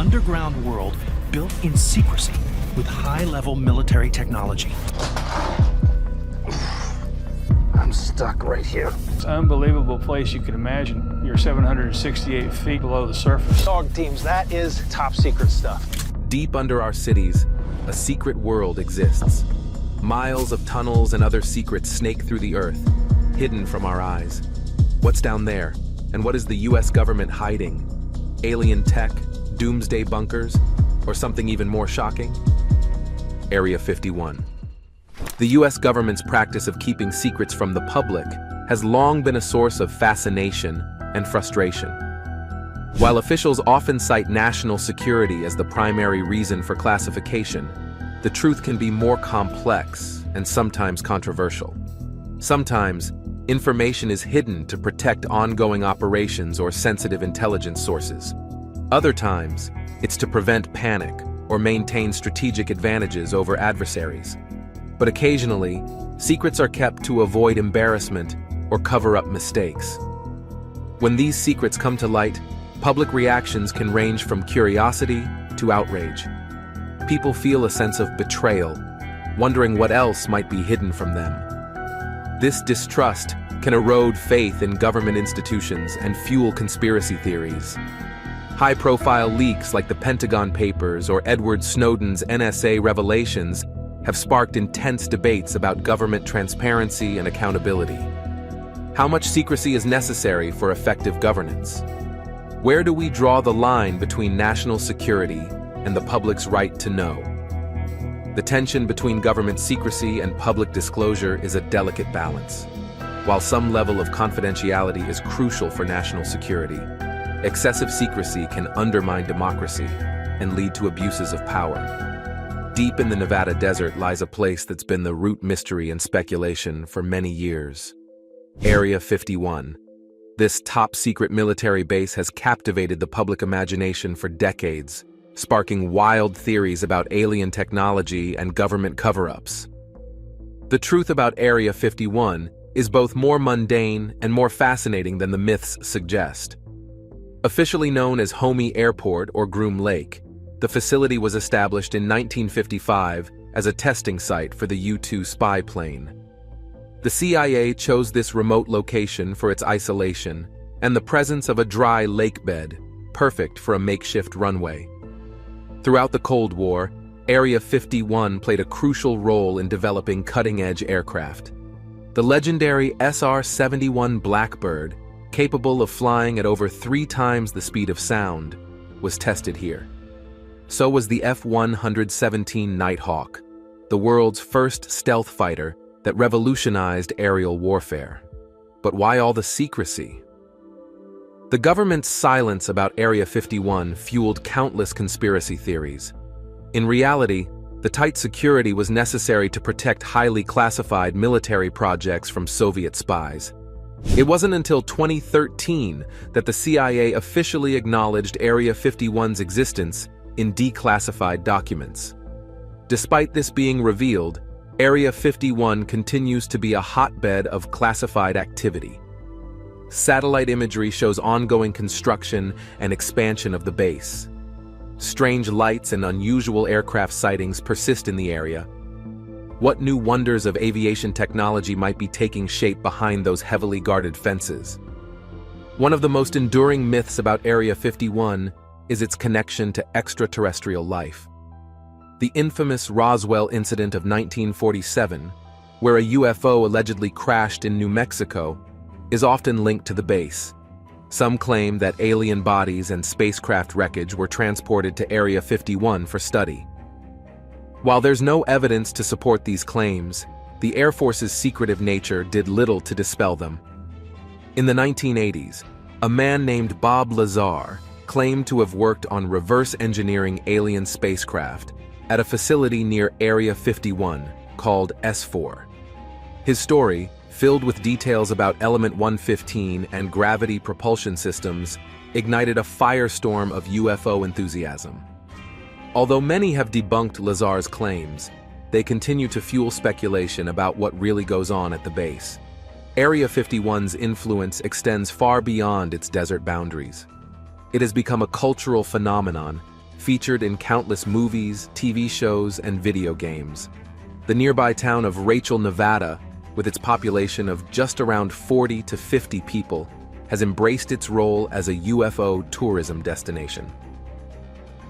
underground world built in secrecy with high-level military technology. I'm stuck right here. It's an unbelievable place you can imagine. You're 768 feet below the surface. Dog teams, that is top secret stuff. Deep under our cities, a secret world exists. Miles of tunnels and other secrets snake through the earth, hidden from our eyes. What's down there? And what is the US government hiding? Alien tech, doomsday bunkers, or something even more shocking? Area 51. The US government's practice of keeping secrets from the public has long been a source of fascination and frustration. While officials often cite national security as the primary reason for classification, the truth can be more complex and sometimes controversial. Sometimes, information is hidden to protect ongoing operations or sensitive intelligence sources. Other times, it's to prevent panic or maintain strategic advantages over adversaries. But occasionally, secrets are kept to avoid embarrassment or cover up mistakes. When these secrets come to light, public reactions can range from curiosity to outrage. People feel a sense of betrayal, wondering what else might be hidden from them. This distrust can erode faith in government institutions and fuel conspiracy theories. High-profile leaks like the Pentagon Papers or Edward Snowden's NSA revelations have sparked intense debates about government transparency and accountability. How much secrecy is necessary for effective governance? Where do we draw the line between national security and the public's right to know? The tension between government secrecy and public disclosure is a delicate balance. While some level of confidentiality is crucial for national security, excessive secrecy can undermine democracy and lead to abuses of power. Deep in the Nevada desert lies a place that's been the root mystery and speculation for many years. Area 51. This top-secret military base has captivated the public imagination for decades, sparking wild theories about alien technology and government cover-ups. The truth about Area 51 is both more mundane and more fascinating than the myths suggest. Officially known as Homey Airport or Groom Lake, the facility was established in 1955 as a testing site for the U-2 spy plane. The CIA chose this remote location for its isolation and the presence of a dry lake bed, perfect for a makeshift runway. Throughout the Cold War, Area 51 played a crucial role in developing cutting-edge aircraft. The legendary SR-71 Blackbird, capable of flying at over 3 times the speed of sound, was tested here. So was the F-117 Nighthawk, the world's first stealth fighter that revolutionized aerial warfare. But why all the secrecy? The government's silence about Area 51 fueled countless conspiracy theories. In reality, the tight security was necessary to protect highly classified military projects from Soviet spies. It wasn't until 2013 that the CIA officially acknowledged Area 51's existence in declassified documents. Despite this being revealed, Area 51 continues to be a hotbed of classified activity. Satellite imagery shows ongoing construction and expansion of the base. Strange lights and unusual aircraft sightings persist in the area. What new wonders of aviation technology might be taking shape behind those heavily guarded fences? One of the most enduring myths about Area 51 is its connection to extraterrestrial life. The infamous Roswell incident of 1947, where a UFO allegedly crashed in New Mexico, is often linked to the base. Some claim that alien bodies and spacecraft wreckage were transported to Area 51 for study. While there's no evidence to support these claims, the Air Force's secretive nature did little to dispel them. In the 1980s, a man named Bob Lazar claimed to have worked on reverse engineering alien spacecraft at a facility near Area 51 called S4. His story, filled with details about Element 115 and gravity propulsion systems, ignited a firestorm of UFO enthusiasm. Although many have debunked Lazar's claims, they continue to fuel speculation about what really goes on at the base. Area 51's influence extends far beyond its desert boundaries. It has become a cultural phenomenon, featured in countless movies, TV shows, and video games. The nearby town of Rachel, Nevada, with its population of just around 40 to 50 people, has embraced its role as a UFO tourism destination.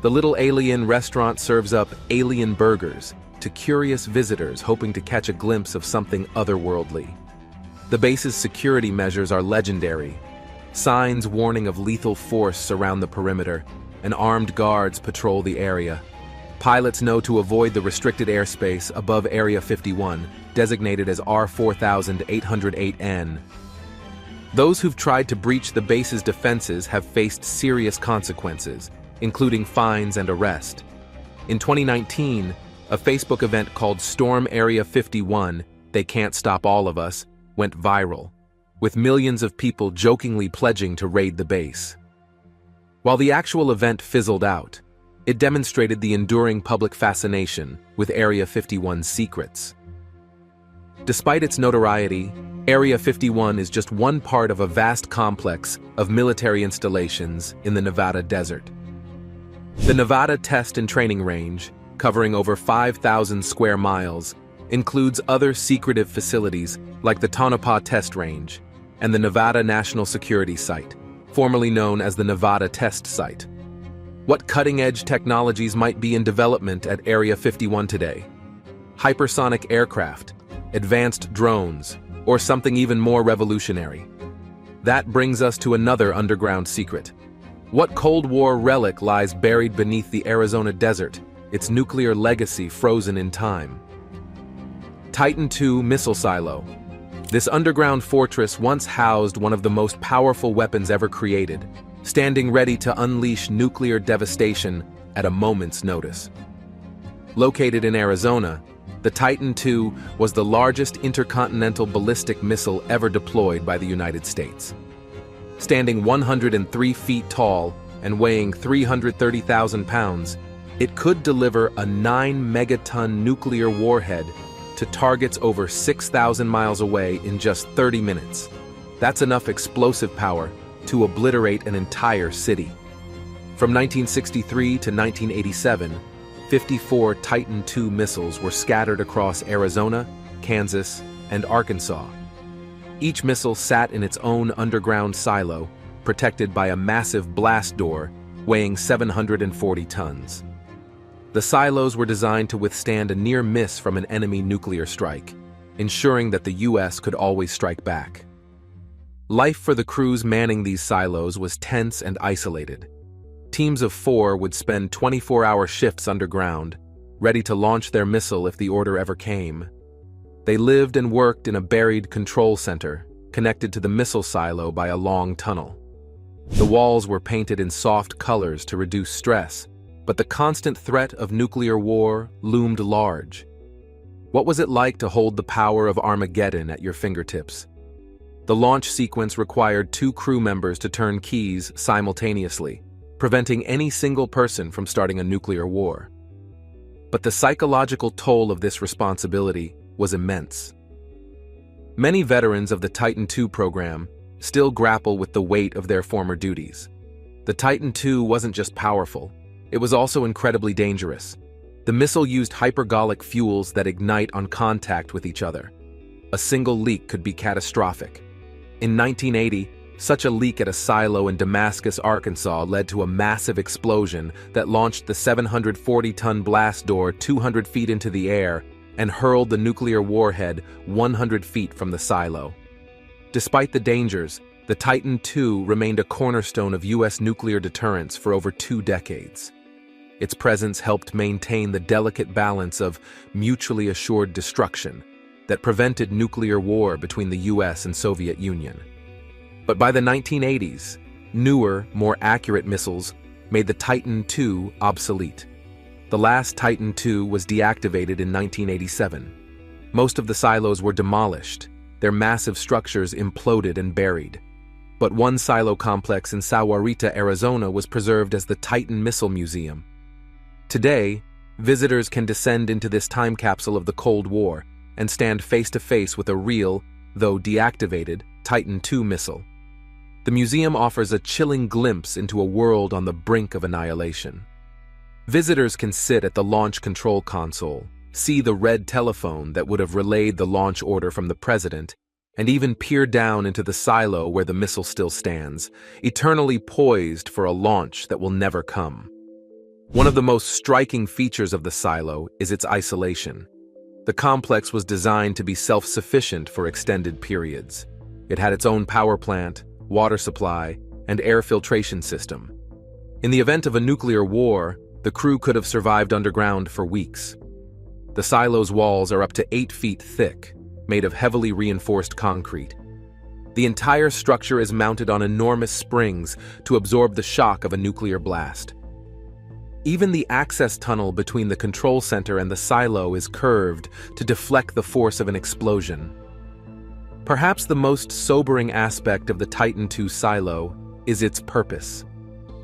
The Little Alien restaurant serves up alien burgers to curious visitors hoping to catch a glimpse of something otherworldly. The base's security measures are legendary. Signs warning of lethal force surround the perimeter, and armed guards patrol the area. Pilots know to avoid the restricted airspace above Area 51, designated as R4808N. Those who've tried to breach the base's defenses have faced serious consequences, including fines and arrest. In 2019, a Facebook event called Storm Area 51, They Can't Stop All of Us, went viral, with millions of people jokingly pledging to raid the base. While the actual event fizzled out, it demonstrated the enduring public fascination with Area 51's secrets. Despite its notoriety, Area 51 is just one part of a vast complex of military installations in the Nevada desert. The Nevada Test and Training Range, covering over 5,000 square miles, includes other secretive facilities like the Tonopah Test Range and the Nevada National Security Site, formerly known as the Nevada Test Site. What cutting-edge technologies might be in development at Area 51 today? Hypersonic aircraft, advanced drones, or something even more revolutionary? That brings us to another underground secret. What Cold War relic lies buried beneath the Arizona desert, its nuclear legacy frozen in time? Titan II missile silo. This underground fortress once housed one of the most powerful weapons ever created, standing ready to unleash nuclear devastation at a moment's notice. Located in Arizona, the Titan II was the largest intercontinental ballistic missile ever deployed by the United States. Standing 103 feet tall and weighing 330,000 pounds, it could deliver a 9-megaton nuclear warhead to targets over 6,000 miles away in just 30 minutes. That's enough explosive power to obliterate an entire city. From 1963 to 1987, 54 Titan II missiles were scattered across Arizona, Kansas, and Arkansas. Each missile sat in its own underground silo, protected by a massive blast door weighing 740 tons. The silos were designed to withstand a near miss from an enemy nuclear strike, ensuring that the U.S. could always strike back. Life for the crews manning these silos was tense and isolated. Teams of 4 would spend 24-hour shifts underground, ready to launch their missile if the order ever came. They lived and worked in a buried control center, connected to the missile silo by a long tunnel. The walls were painted in soft colors to reduce stress, but the constant threat of nuclear war loomed large. What was it like to hold the power of Armageddon at your fingertips? The launch sequence required 2 crew members to turn keys simultaneously, preventing any single person from starting a nuclear war. But the psychological toll of this responsibility was immense. Many veterans of the Titan II program still grapple with the weight of their former duties. The Titan II wasn't just powerful, it was also incredibly dangerous. The missile used hypergolic fuels that ignite on contact with each other. A single leak could be catastrophic. In 1980, such a leak at a silo in Damascus, Arkansas led to a massive explosion that launched the 740-ton blast door 200 feet into the air and hurled the nuclear warhead 100 feet from the silo. Despite the dangers, the Titan II remained a cornerstone of U.S. nuclear deterrence for over 2 decades. Its presence helped maintain the delicate balance of mutually assured destruction that prevented nuclear war between the U.S. and Soviet Union. But by the 1980s, newer, more accurate missiles made the Titan II obsolete. The last Titan II was deactivated in 1987. Most of the silos were demolished, their massive structures imploded and buried. But one silo complex in Sahuarita, Arizona was preserved as the Titan Missile Museum. Today, visitors can descend into this time capsule of the Cold War and stand face-to-face with a real, though deactivated, Titan II missile. The museum offers a chilling glimpse into a world on the brink of annihilation. Visitors can sit at the launch control console, see the red telephone that would have relayed the launch order from the president, and even peer down into the silo where the missile still stands, eternally poised for a launch that will never come. One of the most striking features of the silo is its isolation. The complex was designed to be self-sufficient for extended periods. It had its own power plant, water supply, and air filtration system. In the event of a nuclear war, the crew could have survived underground for weeks. The silo's walls are up to 8 feet thick, made of heavily reinforced concrete. The entire structure is mounted on enormous springs to absorb the shock of a nuclear blast. Even the access tunnel between the control center and the silo is curved to deflect the force of an explosion. Perhaps the most sobering aspect of the Titan II silo is its purpose.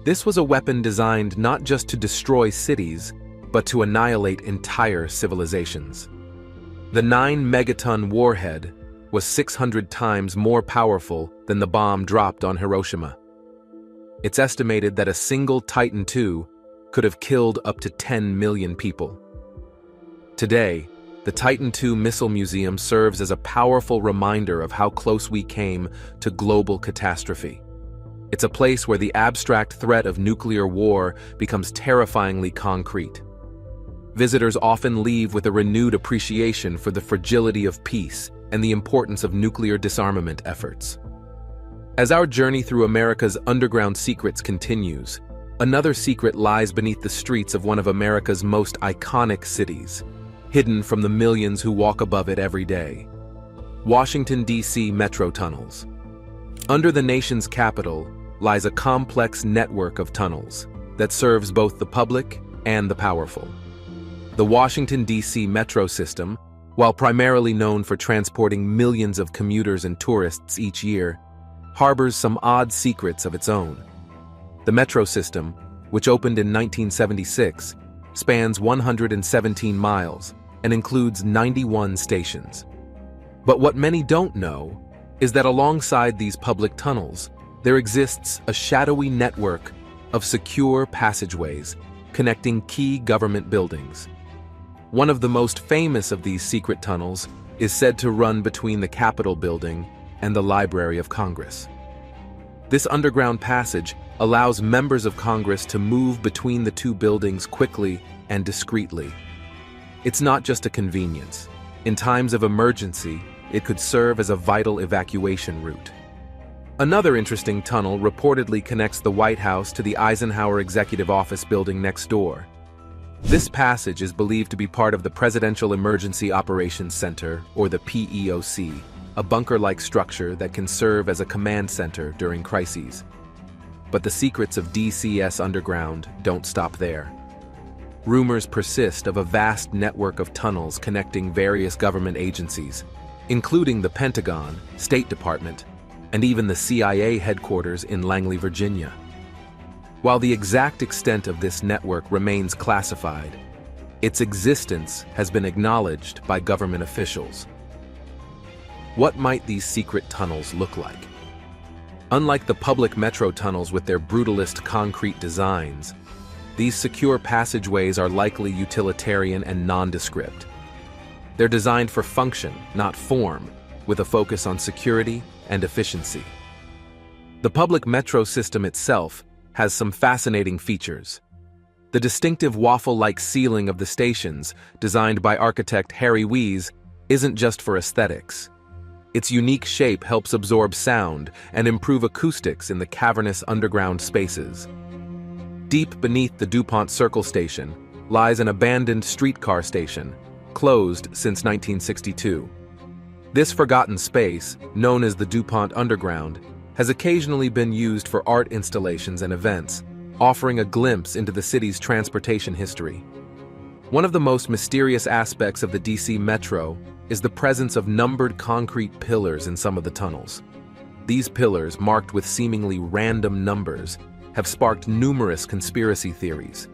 This was a weapon designed not just to destroy cities, but to annihilate entire civilizations. The 9-megaton warhead was 600 times more powerful than the bomb dropped on Hiroshima. It's estimated that a single Titan II could have killed up to 10 million people. Today, the Titan II Missile Museum serves as a powerful reminder of how close we came to global catastrophe. It's a place where the abstract threat of nuclear war becomes terrifyingly concrete. Visitors often leave with a renewed appreciation for the fragility of peace and the importance of nuclear disarmament efforts. As our journey through America's underground secrets continues, another secret lies beneath the streets of one of America's most iconic cities, hidden from the millions who walk above it every day. Washington, D.C. metro tunnels. Under the nation's capital lies a complex network of tunnels that serves both the public and the powerful. The Washington, D.C. metro system, while primarily known for transporting millions of commuters and tourists each year, harbors some odd secrets of its own. The metro system, which opened in 1976, spans 117 miles and includes 91 stations. But what many don't know is that alongside these public tunnels, there exists a shadowy network of secure passageways connecting key government buildings. One of the most famous of these secret tunnels is said to run between the Capitol building and the Library of Congress. This underground passage allows members of Congress to move between the two buildings quickly and discreetly. It's not just a convenience. In times of emergency, it could serve as a vital evacuation route. Another interesting tunnel reportedly connects the White House to the Eisenhower Executive Office building next door. This passage is believed to be part of the Presidential Emergency Operations Center, or the PEOC, a bunker-like structure that can serve as a command center during crises. But the secrets of DCS Underground don't stop there. Rumors persist of a vast network of tunnels connecting various government agencies, including the Pentagon, State Department, and even the CIA headquarters in Langley, Virginia. While the exact extent of this network remains classified, its existence has been acknowledged by government officials. What might these secret tunnels look like? Unlike the public metro tunnels with their brutalist concrete designs, these secure passageways are likely utilitarian and nondescript. They're designed for function, not form, with a focus on security and efficiency. The public metro system itself has some fascinating features. The distinctive waffle-like ceiling of the stations, designed by architect Harry Weese, isn't just for aesthetics. Its unique shape helps absorb sound and improve acoustics in the cavernous underground spaces. Deep beneath the DuPont Circle station lies an abandoned streetcar station, closed since 1962. This forgotten space, known as the DuPont Underground, has occasionally been used for art installations and events, offering a glimpse into the city's transportation history. One of the most mysterious aspects of the DC Metro is the presence of numbered concrete pillars in some of the tunnels. These pillars, marked with seemingly random numbers, have sparked numerous conspiracy theories.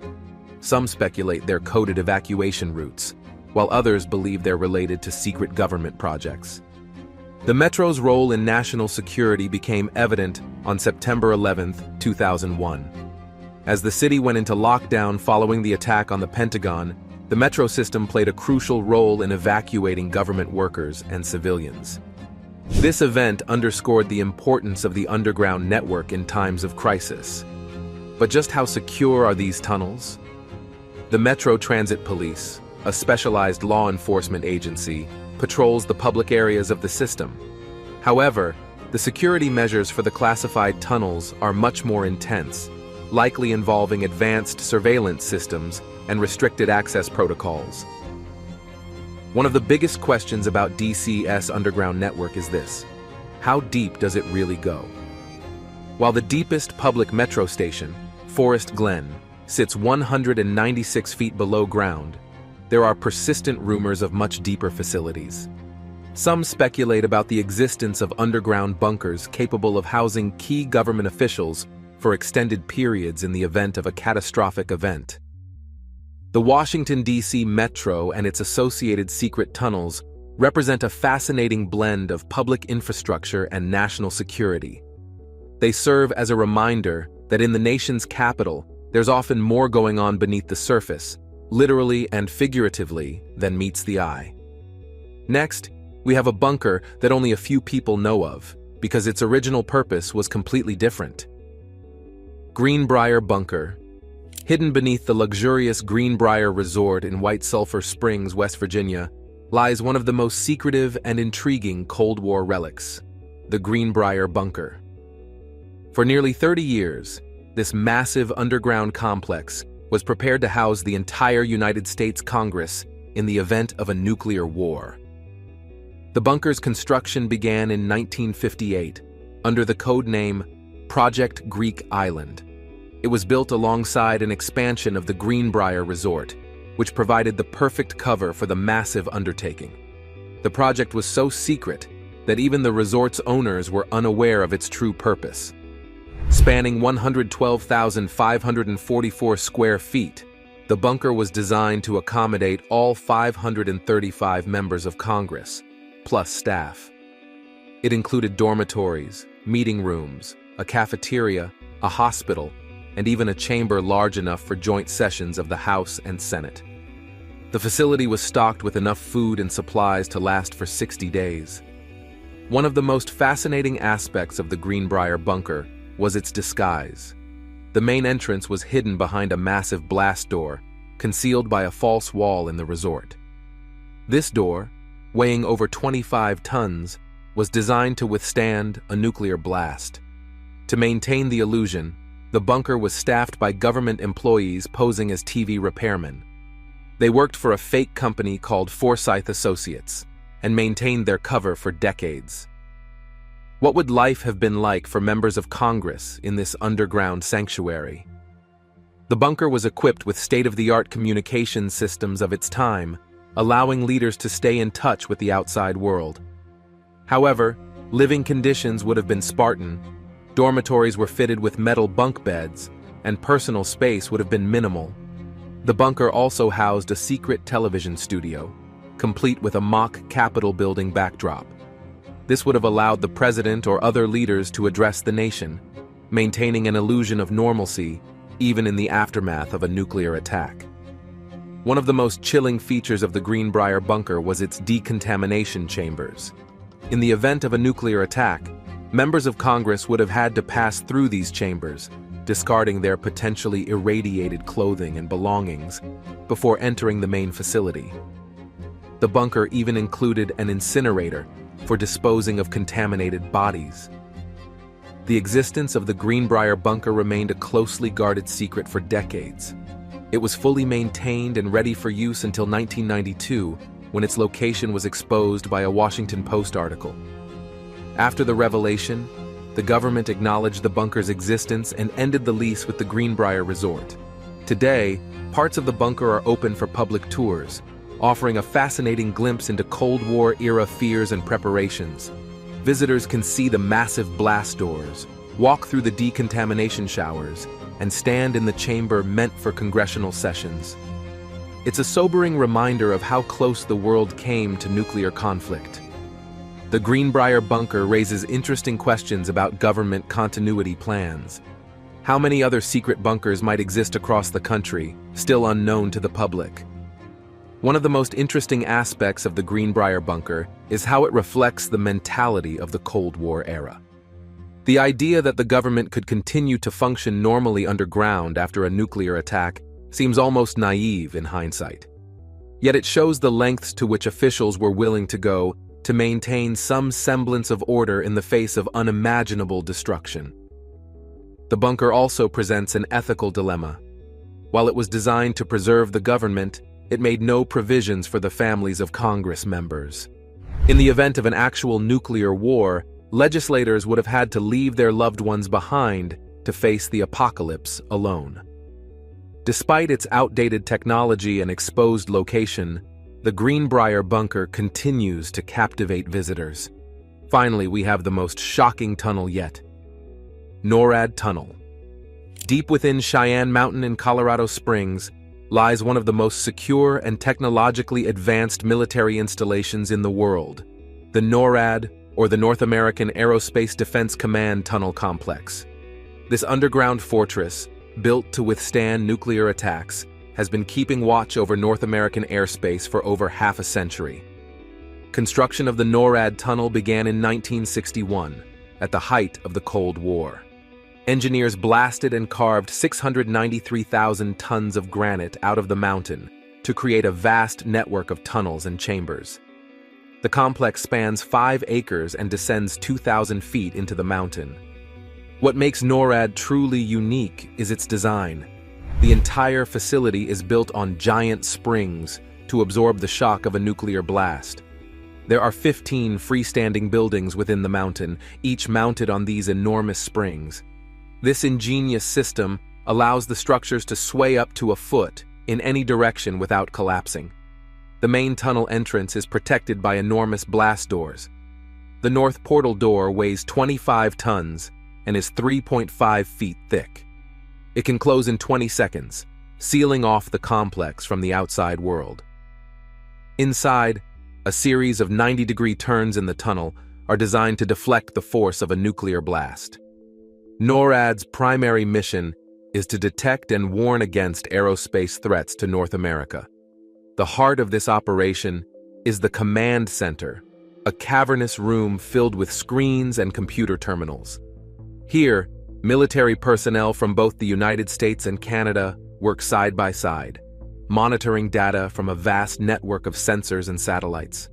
Some speculate they're coded evacuation routes, while others believe they're related to secret government projects. The Metro's role in national security became evident on September 11, 2001. As the city went into lockdown following the attack on the Pentagon, the metro system played a crucial role in evacuating government workers and civilians. This event underscored the importance of the underground network in times of crisis. But just how secure are these tunnels? The Metro Transit Police, a specialized law enforcement agency, patrols the public areas of the system. However, the security measures for the classified tunnels are much more intense, likely involving advanced surveillance systems and restricted access protocols. One of the biggest questions about DC's underground network is this: how deep does it really go? While the deepest public metro station, Forest Glen, sits 196 feet below ground, there are persistent rumors of much deeper facilities. Some speculate about the existence of underground bunkers capable of housing key government officials for extended periods in the event of a catastrophic event. The Washington, D.C. Metro and its associated secret tunnels represent a fascinating blend of public infrastructure and national security. They serve as a reminder that in the nation's capital, there's often more going on beneath the surface, literally and figuratively, than meets the eye. Next, we have a bunker that only a few people know of, because its original purpose was completely different. Greenbrier Bunker. Hidden beneath the luxurious Greenbrier Resort in White Sulphur Springs, West Virginia, lies one of the most secretive and intriguing Cold War relics, the Greenbrier Bunker. For nearly 30 years, this massive underground complex was prepared to house the entire United States Congress in the event of a nuclear war. The bunker's construction began in 1958 under the code name Project Greek Island. It was built alongside an expansion of the Greenbrier Resort, which provided the perfect cover for the massive undertaking. The project was so secret that even the resort's owners were unaware of its true purpose. Spanning 112,544 square feet, the bunker was designed to accommodate all 535 members of Congress, plus staff. It included dormitories, meeting rooms, a cafeteria, a hospital, and even a chamber large enough for joint sessions of the House and Senate. The facility was stocked with enough food and supplies to last for 60 days. One of the most fascinating aspects of the Greenbrier bunker was its disguise. The main entrance was hidden behind a massive blast door, concealed by a false wall in the resort. This door, weighing over 25 tons, was designed to withstand a nuclear blast. To maintain the illusion, the bunker was staffed by government employees posing as TV repairmen. They worked for a fake company called Forsyth Associates and maintained their cover for decades. What would life have been like for members of Congress in this underground sanctuary? The bunker was equipped with state-of-the-art communication systems of its time, allowing leaders to stay in touch with the outside world. However, living conditions would have been Spartan. Dormitories were fitted with metal bunk beds, and personal space would have been minimal. The bunker also housed a secret television studio, complete with a mock Capitol building backdrop. This would have allowed the president or other leaders to address the nation, maintaining an illusion of normalcy even in the aftermath of a nuclear attack. One of the most chilling features of the Greenbrier bunker was its decontamination chambers. In the event of a nuclear attack, members of Congress would have had to pass through these chambers, discarding their potentially irradiated clothing and belongings before entering the main facility. The bunker even included an incinerator for disposing of contaminated bodies. The existence of the Greenbrier bunker remained a closely guarded secret for decades. It was fully maintained and ready for use until 1992, when its location was exposed by a Washington Post article. After the revelation, the government acknowledged the bunker's existence and ended the lease with the Greenbrier Resort. Today, parts of the bunker are open for public tours, offering a fascinating glimpse into Cold War-era fears and preparations. Visitors can see the massive blast doors, walk through the decontamination showers, and stand in the chamber meant for congressional sessions. It's a sobering reminder of how close the world came to nuclear conflict. The Greenbrier bunker raises interesting questions about government continuity plans. How many other secret bunkers might exist across the country, still unknown to the public? One of the most interesting aspects of the Greenbrier bunker is how it reflects the mentality of the Cold War era. The idea that the government could continue to function normally underground after a nuclear attack seems almost naive in hindsight. Yet it shows the lengths to which officials were willing to go to maintain some semblance of order in the face of unimaginable destruction. The bunker also presents an ethical dilemma. While it was designed to preserve the government, it made no provisions for the families of Congress members. In the event of an actual nuclear war, legislators would have had to leave their loved ones behind to face the apocalypse alone. Despite its outdated technology and exposed location, the Greenbrier bunker continues to captivate visitors. Finally, we have the most shocking tunnel yet. NORAD Tunnel. Deep within Cheyenne Mountain in Colorado Springs lies one of the most secure and technologically advanced military installations in the world, the NORAD, or the North American Aerospace Defense Command Tunnel Complex. This underground fortress, built to withstand nuclear attacks, has been keeping watch over North American airspace for over half a century. Construction of the NORAD tunnel began in 1961, at the height of the Cold War. Engineers blasted and carved 693,000 tons of granite out of the mountain to create a vast network of tunnels and chambers. The complex spans 5 acres and descends 2,000 feet into the mountain. What makes NORAD truly unique is its design. The entire facility is built on giant springs to absorb the shock of a nuclear blast. There are 15 freestanding buildings within the mountain, each mounted on these enormous springs. This ingenious system allows the structures to sway up to a foot in any direction without collapsing. The main tunnel entrance is protected by enormous blast doors. The north portal door weighs 25 tons and is 3.5 feet thick. It can close in 20 seconds, sealing off the complex from the outside world. Inside, a series of 90-degree turns in the tunnel are designed to deflect the force of a nuclear blast. NORAD's primary mission is to detect and warn against aerospace threats to North America. The heart of this operation is the command center, a cavernous room filled with screens and computer terminals. Here, military personnel from both the United States and Canada work side by side, monitoring data from a vast network of sensors and satellites.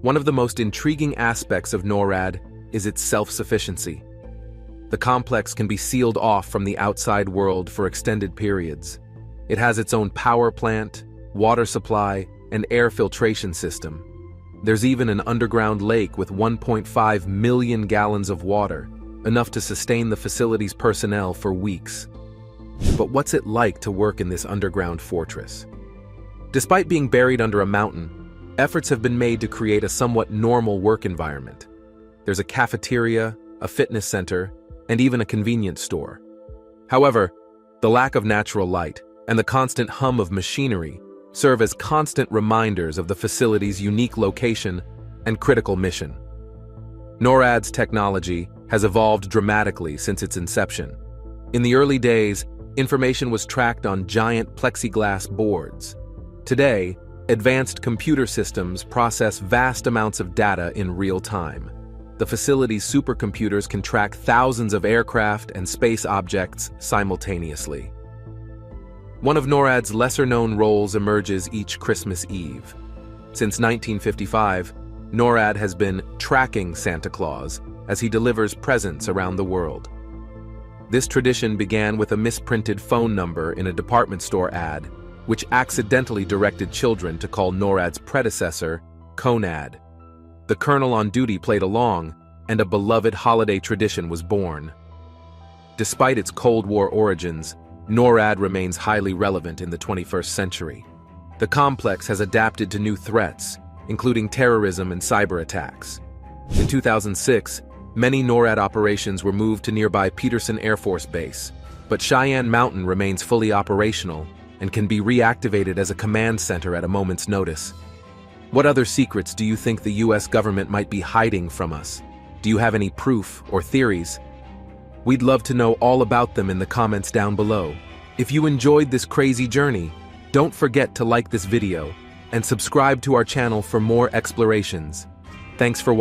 One of the most intriguing aspects of NORAD is its self-sufficiency. The complex can be sealed off from the outside world for extended periods. It has its own power plant, water supply, and air filtration system. There's even an underground lake with 1.5 million gallons of water, enough to sustain the facility's personnel for weeks. But what's it like to work in this underground fortress? Despite being buried under a mountain, efforts have been made to create a somewhat normal work environment. There's a cafeteria, a fitness center, and even a convenience store. However, the lack of natural light and the constant hum of machinery serve as constant reminders of the facility's unique location and critical mission. NORAD's technology has evolved dramatically since its inception. In the early days, information was tracked on giant plexiglass boards. Today, advanced computer systems process vast amounts of data in real time. The facility's supercomputers can track thousands of aircraft and space objects simultaneously. One of NORAD's lesser-known roles emerges each Christmas Eve. Since 1955, NORAD has been tracking Santa Claus as he delivers presents around the world. This tradition began with a misprinted phone number in a department store ad, which accidentally directed children to call NORAD's predecessor, CONAD. The colonel on duty played along, and a beloved holiday tradition was born. Despite its Cold War origins, NORAD remains highly relevant in the 21st century. The complex has adapted to new threats, including terrorism and cyber attacks. In 2006, many NORAD operations were moved to nearby Peterson Air Force Base, but Cheyenne Mountain remains fully operational and can be reactivated as a command center at a moment's notice. What other secrets do you think the US government might be hiding from us? Do you have any proof or theories? We'd love to know all about them in the comments down below. If you enjoyed this crazy journey, don't forget to like this video and subscribe to our channel for more explorations. Thanks for watching.